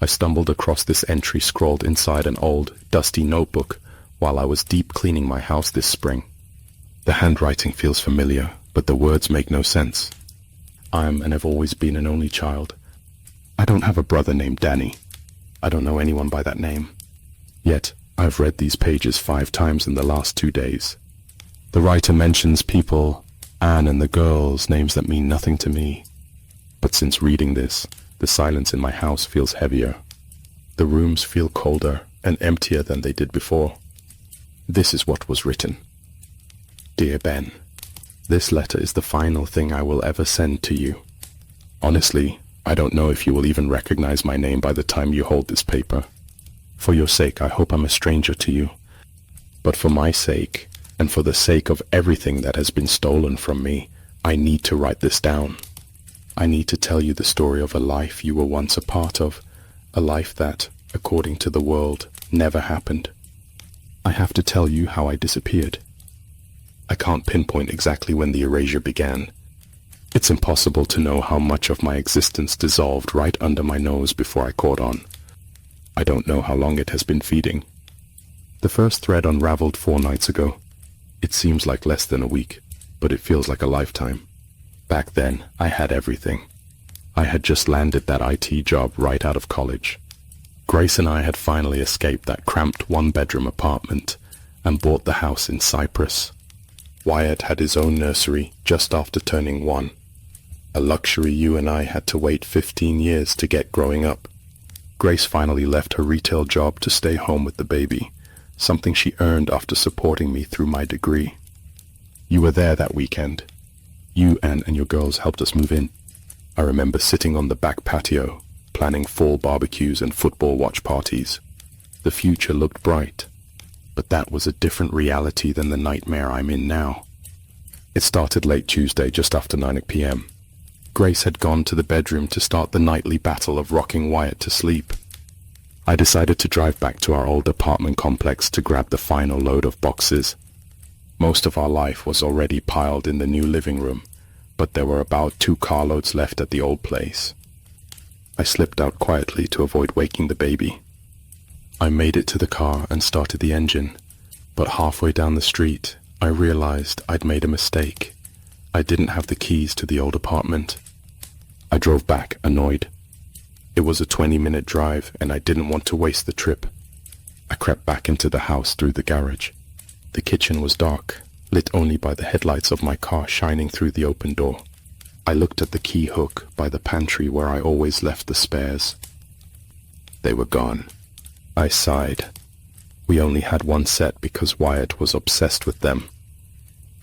I stumbled across this entry scrawled inside an old, dusty notebook while I was deep cleaning my house this spring. The handwriting feels familiar, but the words make no sense. I'm and have always been an only child. I don't have a brother named Danny. I don't know anyone by that name. Yet, I've read these pages 5 times in the last 2 days. The writer mentions people, Anne and the girls, names that mean nothing to me. But since reading this, the silence in my house feels heavier. The rooms feel colder and emptier than they did before. This is what was written. Dear Ben, this letter is the final thing I will ever send to you. Honestly, I don't know if you will even recognize my name by the time you hold this paper. For your sake, I hope I'm a stranger to you. But for my sake, and for the sake of everything that has been stolen from me, I need to write this down. I need to tell you the story of a life you were once a part of, a life that, according to the world, never happened. I have to tell you how I disappeared. I can't pinpoint exactly when the erasure began. It's impossible to know how much of my existence dissolved right under my nose before I caught on. I don't know how long it has been feeding. The first thread unraveled 4 nights ago. It seems like less than a week, but it feels like a lifetime. Back then, I had everything. I had just landed that IT job right out of college. Grace and I had finally escaped that cramped 1-bedroom apartment and bought the house in Cyprus. Wyatt had his own nursery just after turning 1, a luxury you and I had to wait 15 years to get growing up. Grace finally left her retail job to stay home with the baby, something she earned after supporting me through my degree. You were there that weekend. You, Anne, and your girls helped us move in. I remember sitting on the back patio, planning fall barbecues and football watch parties. The future looked bright, but that was a different reality than the nightmare I'm in now. It started late Tuesday, just after 9 p.m. Grace had gone to the bedroom to start the nightly battle of rocking Wyatt to sleep. I decided to drive back to our old apartment complex to grab the final load of boxes. Most of our life was already piled in the new living room, but there were about 2 carloads left at the old place. I slipped out quietly to avoid waking the baby. I made it to the car and started the engine, but halfway down the street, I realized I'd made a mistake. I didn't have the keys to the old apartment. I drove back, annoyed. It was a 20-minute drive, and I didn't want to waste the trip. I crept back into the house through the garage. The kitchen was dark, lit only by the headlights of my car shining through the open door. I looked at the key hook by the pantry where I always left the spares. They were gone. I sighed. We only had 1 set because Wyatt was obsessed with them.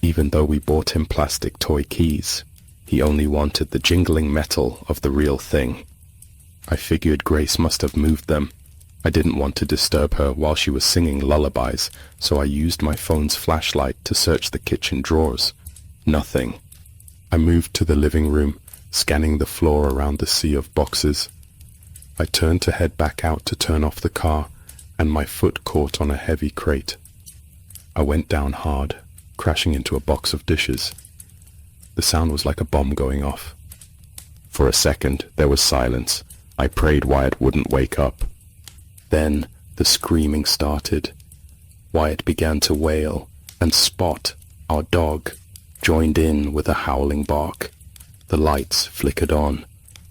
Even though we bought him plastic toy keys, he only wanted the jingling metal of the real thing. I figured Grace must have moved them. I didn't want to disturb her while she was singing lullabies, so I used my phone's flashlight to search the kitchen drawers. Nothing. I moved to the living room, scanning the floor around the sea of boxes. I turned to head back out to turn off the car, and my foot caught on a heavy crate. I went down hard, crashing into a box of dishes. The sound was like a bomb going off. For a second, there was silence. I prayed Wyatt wouldn't wake up. Then the screaming started. Wyatt began to wail, and Spot, our dog, joined in with a howling bark. The lights flickered on.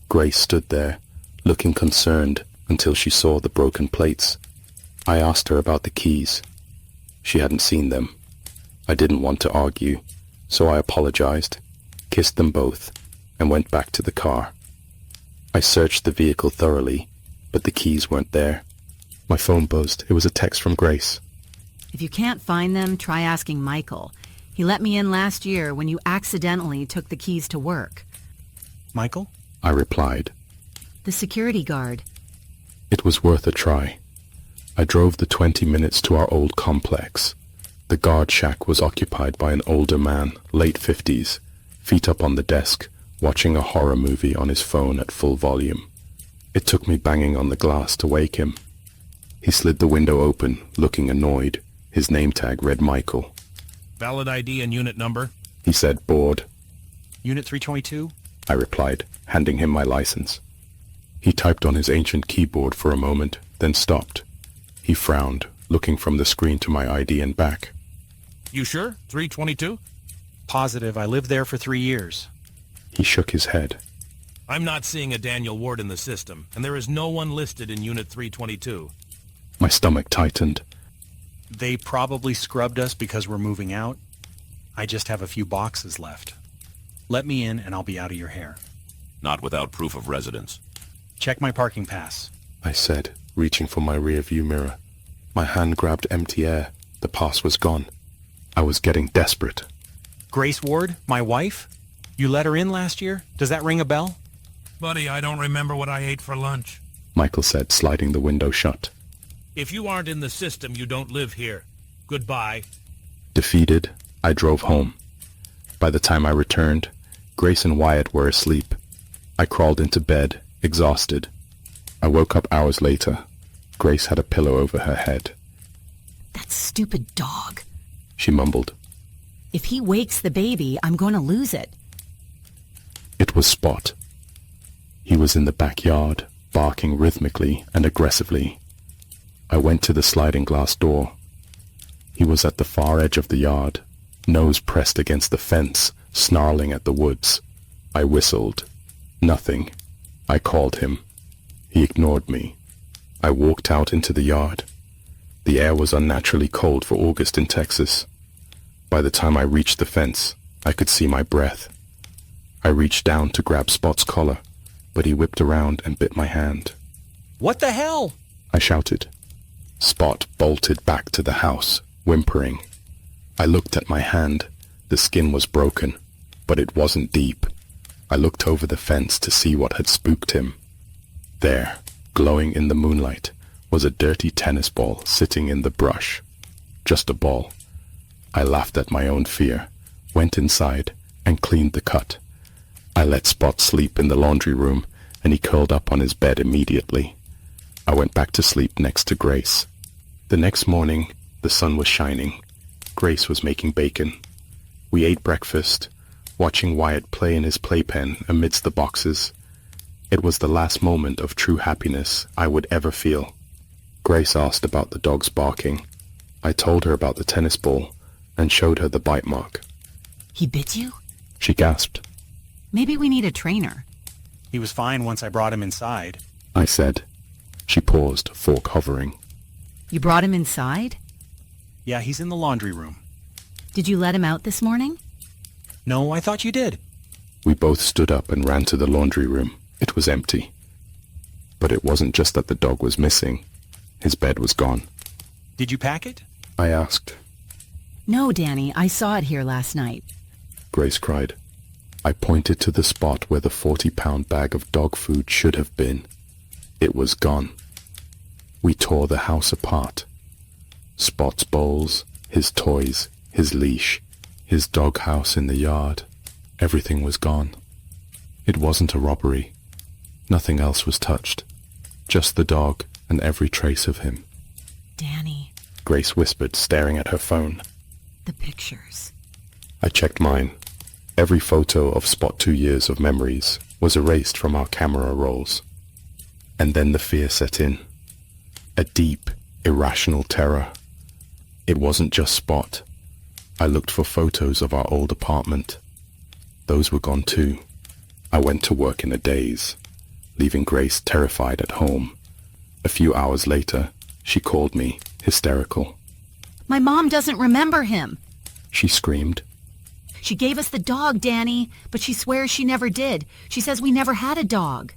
Grace stood there, looking concerned until she saw the broken plates. I asked her about the keys. She hadn't seen them. I didn't want to argue, so I apologized, kissed them both, and went back to the car. I searched the vehicle thoroughly, but the keys weren't there. My phone buzzed. It was a text from Grace. If you can't find them, try asking Michael. He let me in last year when you accidentally took the keys to work. Michael? I replied. The security guard. It was worth a try. I drove the 20 minutes to our old complex. The guard shack was occupied by an older man, late 50s, feet up on the desk, watching a horror movie on his phone at full volume. It took me banging on the glass to wake him. He slid the window open, looking annoyed. His name tag read Michael. Valid ID and unit number? He said, bored. Unit 322? I replied, handing him my license. He typed on his ancient keyboard for a moment, then stopped. He frowned, looking from the screen to my ID and back. You sure? 322? Positive I lived there for 3 years. He shook his head. I'm not seeing a Daniel Ward in the system, and there is no one listed in Unit 322. My stomach tightened. They probably scrubbed us because we're moving out. I just have a few boxes left. Let me in and I'll be out of your hair. Not without proof of residence. Check my parking pass. I said, reaching for my rear-view mirror. My hand grabbed empty air. The pass was gone. I was getting desperate. Grace Ward, my wife? You let her in last year? Does that ring a bell? Buddy, I don't remember what I ate for lunch. Michael said, sliding the window shut. If you aren't in the system, you don't live here. Goodbye. Defeated, I drove home. By the time I returned, Grace and Wyatt were asleep. I crawled into bed, exhausted. I woke up hours later. Grace had a pillow over her head. That stupid dog. She mumbled. If he wakes the baby, I'm going to lose it. It was Spot. He was in the backyard, barking rhythmically and aggressively. I went to the sliding glass door. He was at the far edge of the yard, nose pressed against the fence, snarling at the woods. I whistled. Nothing. I called him. He ignored me. I walked out into the yard. The air was unnaturally cold for August in Texas. By the time I reached the fence, I could see my breath. I reached down to grab Spot's collar, but he whipped around and bit my hand. What the hell? I shouted. Spot bolted back to the house, whimpering. I looked at my hand. The skin was broken, but it wasn't deep. I looked over the fence to see what had spooked him. There, glowing in the moonlight, was a dirty tennis ball sitting in the brush. Just a ball. I laughed at my own fear, went inside, and cleaned the cut. I let Spot sleep in the laundry room, and he curled up on his bed immediately. I went back to sleep next to Grace. The next morning, the sun was shining. Grace was making bacon. We ate breakfast, watching Wyatt play in his playpen amidst the boxes. It was the last moment of true happiness I would ever feel. Grace asked about the dog's barking. I told her about the tennis ball and showed her the bite mark. He bit you? She gasped. Maybe we need a trainer. He was fine once I brought him inside. I said. She paused, fork hovering. You brought him inside? Yeah, he's in the laundry room. Did you let him out this morning? No, I thought you did. We both stood up and ran to the laundry room. It was empty. But it wasn't just that the dog was missing. His bed was gone. Did you pack it? I asked. No, Danny, I saw it here last night. Grace cried. I pointed to the spot where the 40-pound bag of dog food should have been. It was gone. We tore the house apart. Spot's bowls, his toys, his leash, his doghouse in the yard. Everything was gone. It wasn't a robbery. Nothing else was touched. Just the dog and every trace of him. Danny, Grace whispered, staring at her phone. the pictures. I checked mine. Every photo of Spot 2 years of memories was erased from our camera rolls. And then the fear set in. A deep, irrational terror. It wasn't just Spot. I looked for photos of our old apartment. Those were gone too. I went to work in a daze, leaving Grace terrified at home. A few hours later, she called me, hysterical. My mom doesn't remember him. She screamed. She gave us the dog, Danny, but she swears she never did. She says we never had a dog.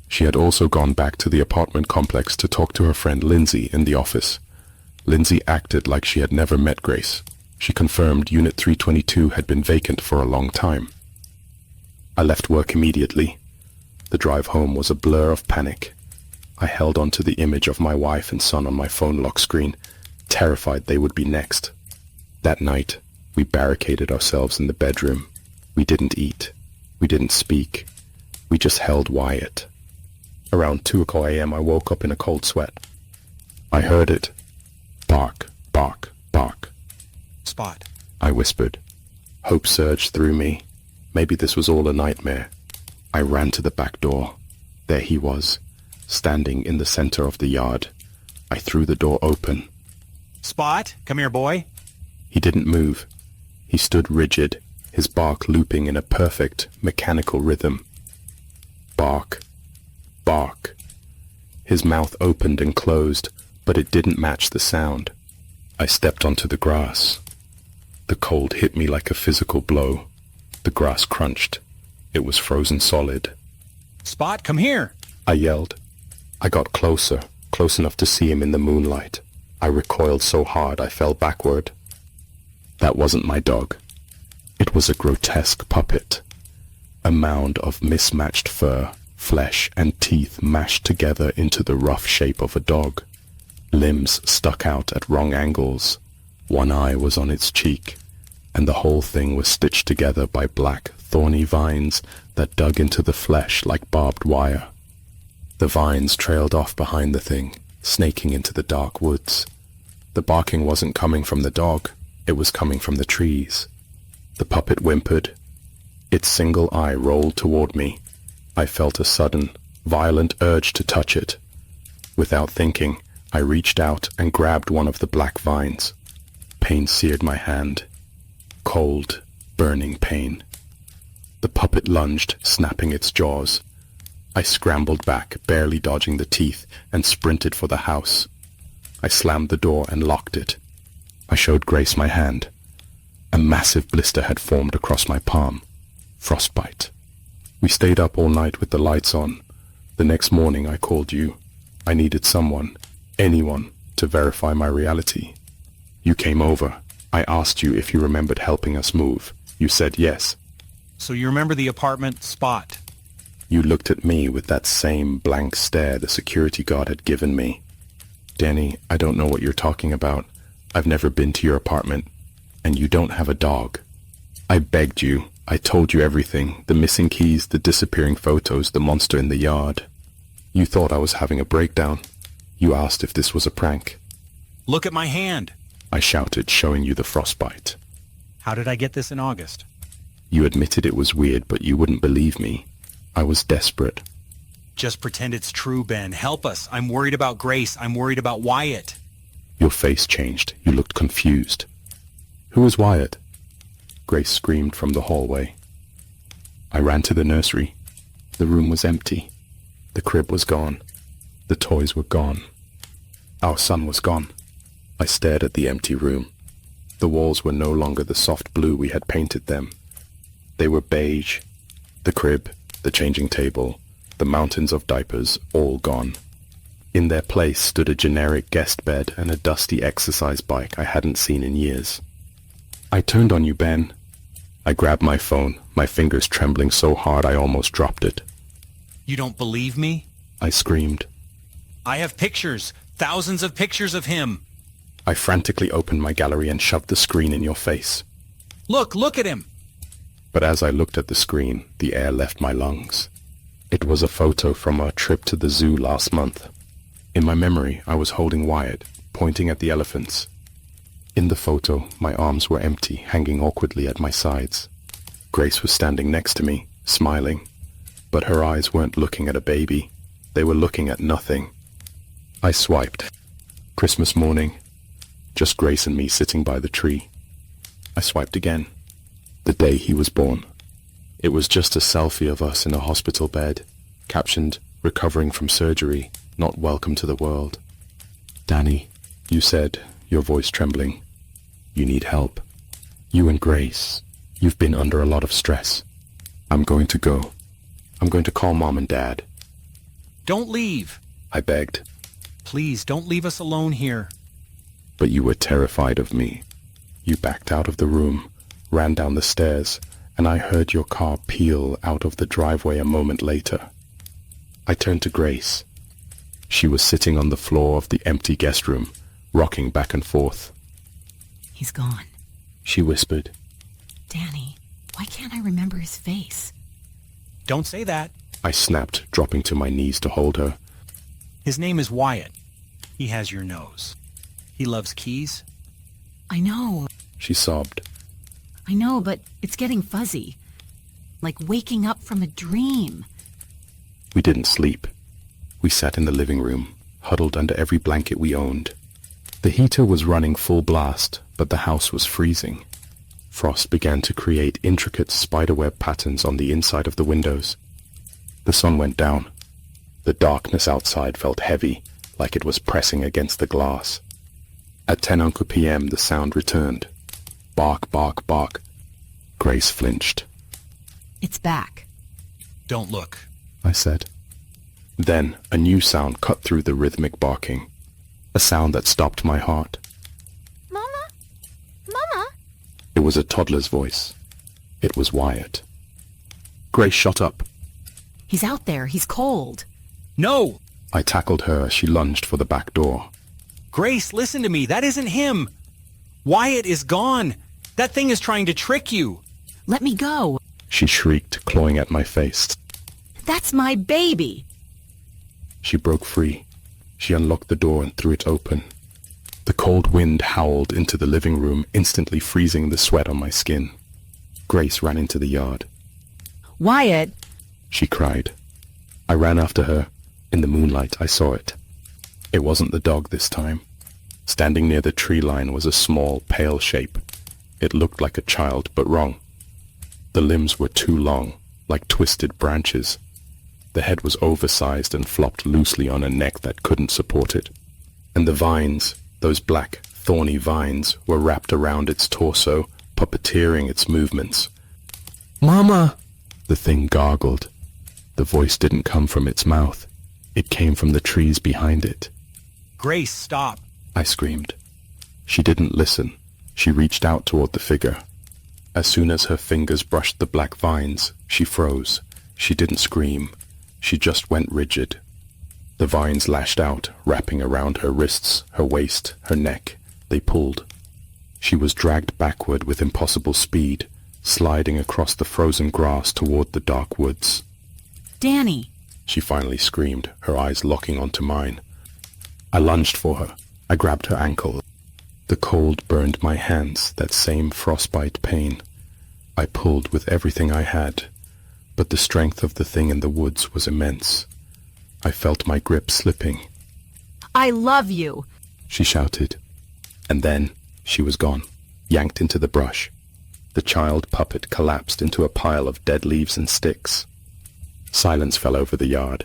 She had also gone back to the apartment complex to talk to her friend Lindsay in the office. Lindsay acted like she had never met Grace. She confirmed Unit 322 had been vacant for a long time. I left work immediately. The drive home was a blur of panic. I held on to the image of my wife and son on my phone lock screen, terrified they would be next. That night, we barricaded ourselves in the bedroom. We didn't eat. We didn't speak. We just held Wyatt. Around 2 a.m. I woke up in a cold sweat. I heard it. Bark, bark, bark. Spot. I whispered. Hope surged through me. Maybe this was all a nightmare. I ran to the back door. There he was, standing in the center of the yard. I threw the door open. Spot, come here, boy. He didn't move. He stood rigid, his bark looping in a perfect, mechanical rhythm. Bark. Bark. His mouth opened and closed, but it didn't match the sound. I stepped onto the grass. The cold hit me like a physical blow. The grass crunched. It was frozen solid. Spot, come here. I yelled. I got closer, close enough to see him in the moonlight. I recoiled so hard I fell backward. That wasn't my dog. It was a grotesque puppet. A mound of mismatched fur, flesh, and teeth mashed together into the rough shape of a dog. Limbs stuck out at wrong angles. One eye was on its cheek, and the whole thing was stitched together by black, thorny vines that dug into the flesh like barbed wire. The vines trailed off behind the thing, snaking into the dark woods. The barking wasn't coming from the dog, it was coming from the trees. The puppet whimpered. Its single eye rolled toward me. I felt a sudden, violent urge to touch it. Without thinking, I reached out and grabbed one of the black vines. Pain seared my hand. Cold, burning pain. The puppet lunged, snapping its jaws. I scrambled back, barely dodging the teeth, and sprinted for the house. I slammed the door and locked it. I showed Grace my hand. A massive blister had formed across my palm. Frostbite. We stayed up all night with the lights on. The next morning I called you. I needed someone, anyone, to verify my reality. You came over. I asked you if you remembered helping us move. You said yes. So you remember the apartment, Spot? You looked at me with that same blank stare the security guard had given me. Danny, I don't know what you're talking about. I've never been to your apartment. And you don't have a dog. I begged you. I told you everything. The missing keys, the disappearing photos, the monster in the yard. You thought I was having a breakdown. You asked if this was a prank. Look at my hand. I shouted, showing you the frostbite. How did I get this in August? You admitted it was weird, but you wouldn't believe me. I was desperate. Just pretend it's true, Ben. Help us. I'm worried about Grace. I'm worried about Wyatt. Your face changed. You looked confused. Who is Wyatt? Grace screamed from the hallway. I ran to the nursery. The room was empty. The crib was gone. The toys were gone. Our son was gone. I stared at the empty room. The walls were no longer the soft blue we had painted them. They were beige. The crib, the changing table, the mountains of diapers, all gone. In their place stood a generic guest bed and a dusty exercise bike I hadn't seen in years. I turned on you, Ben. I grabbed my phone, my fingers trembling so hard I almost dropped it. You don't believe me? I screamed. I have pictures. Thousands of pictures of him. I frantically opened my gallery and shoved the screen in your face. Look at him. But as I looked at the screen, the air left my lungs. It was a photo from our trip to the zoo last month. In my memory, I was holding Wyatt, pointing at the elephants. In the photo, my arms were empty, hanging awkwardly at my sides. Grace was standing next to me, smiling. But her eyes weren't looking at a baby. They were looking at nothing. I swiped. Christmas morning. Just Grace and me sitting by the tree. I swiped again. The day he was born. It was just a selfie of us in a hospital bed, captioned, recovering from surgery, not welcome to the world. Danny, you said, your voice trembling, you need help. You and Grace, you've been under a lot of stress. I'm going to go. I'm going to call Mom and Dad. Don't leave. I begged. Please, don't leave us alone here. But you were terrified of me. You backed out of the room, ran down the stairs, and I heard your car peel out of the driveway a moment later. I turned to Grace. She was sitting on the floor of the empty guest room, rocking back and forth. He's gone. She whispered. Danny, why can't I remember his face? Don't say that. I snapped, dropping to my knees to hold her. His name is Wyatt. He has your nose. He loves keys. I know. She sobbed. I know, but it's getting fuzzy. Like waking up from a dream. We didn't sleep. We sat in the living room, huddled under every blanket we owned. The heater was running full blast, but the house was freezing. Frost began to create intricate spiderweb patterns on the inside of the windows. The sun went down. The darkness outside felt heavy, like it was pressing against the glass. At 10 p.m. the sound returned. Bark, bark, bark. Grace flinched. It's back. Don't look. I said. Then a new sound cut through the rhythmic barking. A sound that stopped my heart. Mama? Mama? It was a toddler's voice. It was Wyatt. Grace shot up. He's out there. He's cold. No! I tackled her as she lunged for the back door. Grace, listen to me. That isn't him. Wyatt is gone. That thing is trying to trick you. Let me go. She shrieked, clawing at my face. That's my baby. She broke free. She unlocked the door and threw it open. The cold wind howled into the living room, instantly freezing the sweat on my skin. Grace ran into the yard. Wyatt! She cried. I ran after her. In the moonlight, I saw it. It wasn't the dog this time. Standing near the tree line was a small, pale shape. It looked like a child, but wrong. The limbs were too long, like twisted branches. The head was oversized and flopped loosely on a neck that couldn't support it. And the vines, those black, thorny vines, were wrapped around its torso, puppeteering its movements. "Mama!" the thing gargled. The voice didn't come from its mouth. It came from the trees behind it. Grace, stop. I screamed. She didn't listen. She reached out toward the figure. As soon as her fingers brushed the black vines, she froze. She didn't scream. She just went rigid. The vines lashed out, wrapping around her wrists, her waist, her neck. They pulled. She was dragged backward with impossible speed, sliding across the frozen grass toward the dark woods. Danny! She finally screamed, her eyes locking onto mine. I lunged for her. I grabbed her ankle. The cold burned my hands, that same frostbite pain. I pulled with everything I had, but the strength of the thing in the woods was immense. I felt my grip slipping. I love you! She shouted. And then she was gone, yanked into the brush. The child puppet collapsed into a pile of dead leaves and sticks. Silence fell over the yard.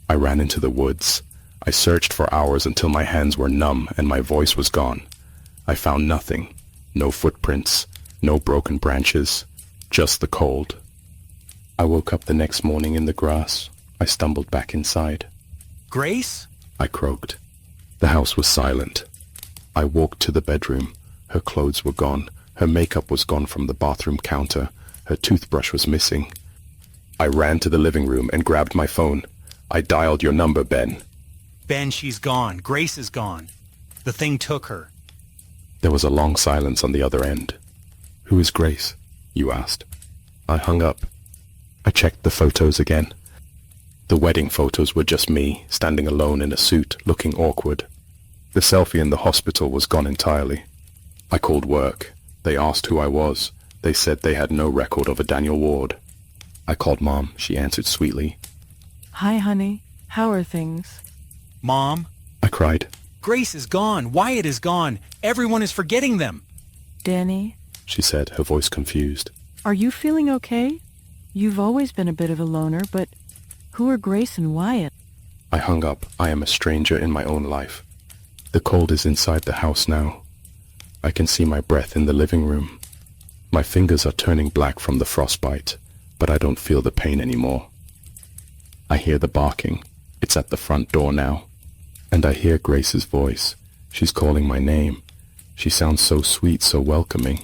I ran into the woods. I searched for hours until my hands were numb and my voice was gone. I found nothing. No footprints, no broken branches, just the cold. I woke up the next morning in the grass. I stumbled back inside. Grace? I croaked. The house was silent. I walked to the bedroom. Her clothes were gone. Her makeup was gone from the bathroom counter. Her toothbrush was missing. I ran to the living room and grabbed my phone. I dialed your number, Ben. Ben, she's gone. Grace is gone. The thing took her. There was a long silence on the other end. "Who is Grace?" you asked. I hung up. I checked the photos again. The wedding photos were just me, standing alone in a suit, looking awkward. The selfie in the hospital was gone entirely. I called work. They asked who I was. They said they had no record of a Daniel Ward. I called Mom. She answered sweetly. "Hi, honey. How are things?" Mom? I cried. Grace is gone. Wyatt is gone. Everyone is forgetting them. "Danny, She said, her voice confused. are you feeling okay? You've always been a bit of a loner, but who are Grace and Wyatt?" I hung up. I am a stranger in my own life. The cold is inside the house now. I can see my breath in the living room. My fingers are turning black from the frostbite, but I don't feel the pain anymore. I hear the barking. It's at the front door now. And I hear Grace's voice. She's calling my name. She sounds so sweet, so welcoming.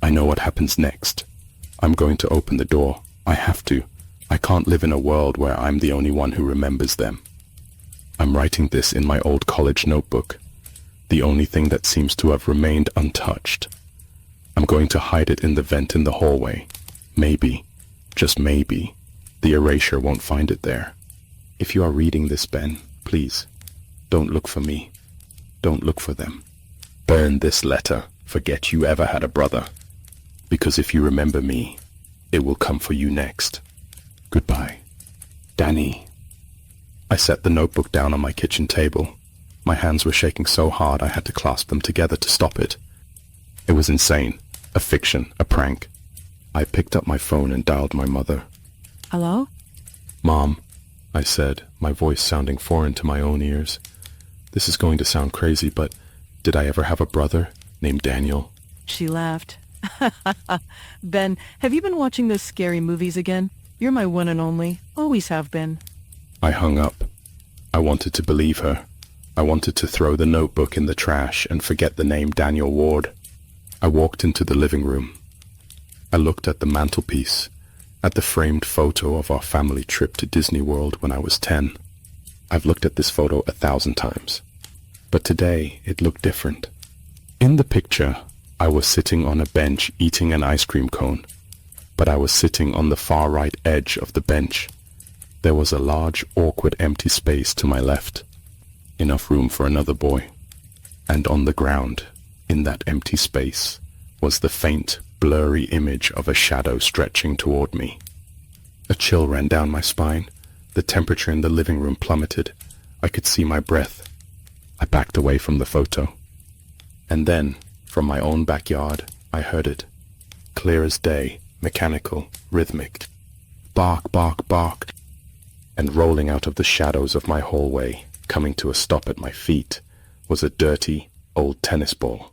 I know what happens next. I'm going to open the door. I have to. I can't live in a world where I'm the only one who remembers them. I'm writing this in my old college notebook, the only thing that seems to have remained untouched. I'm going to hide it in the vent in the hallway. Maybe, just maybe, the erasure won't find it there. If you are reading this, Ben, please, don't look for me. Don't look for them. Burn this letter. Forget you ever had a brother. Because if you remember me, it will come for you next. Goodbye. Danny. I set the notebook down on my kitchen table. My hands were shaking so hard I had to clasp them together to stop it. It was insane. A fiction. A prank. I picked up my phone and dialed my mother. Hello? Mom, I said, my voice sounding foreign to my own ears. This is going to sound crazy, but did I ever have a brother named Daniel? She laughed. Ben, have you been watching those scary movies again? You're my one and only. Always have been. I hung up. I wanted to believe her. I wanted to throw the notebook in the trash and forget the name Daniel Ward. I walked into the living room. I looked at the mantelpiece, at the framed photo of our family trip to Disney World when I was 10. I've looked at this photo 1,000 times, but today it looked different. In the picture, I was sitting on a bench eating an ice cream cone, but I was sitting on the far right edge of the bench. There was a large, awkward, empty space to my left, enough room for another boy. And on the ground, in that empty space, was the faint, blurry image of a shadow stretching toward me. A chill ran down my spine. The temperature in the living room plummeted. I could see my breath. I backed away from the photo. And then, from my own backyard, I heard it. Clear as day, mechanical, rhythmic. Bark, bark, bark. And rolling out of the shadows of my hallway, coming to a stop at my feet, was a dirty, old tennis ball.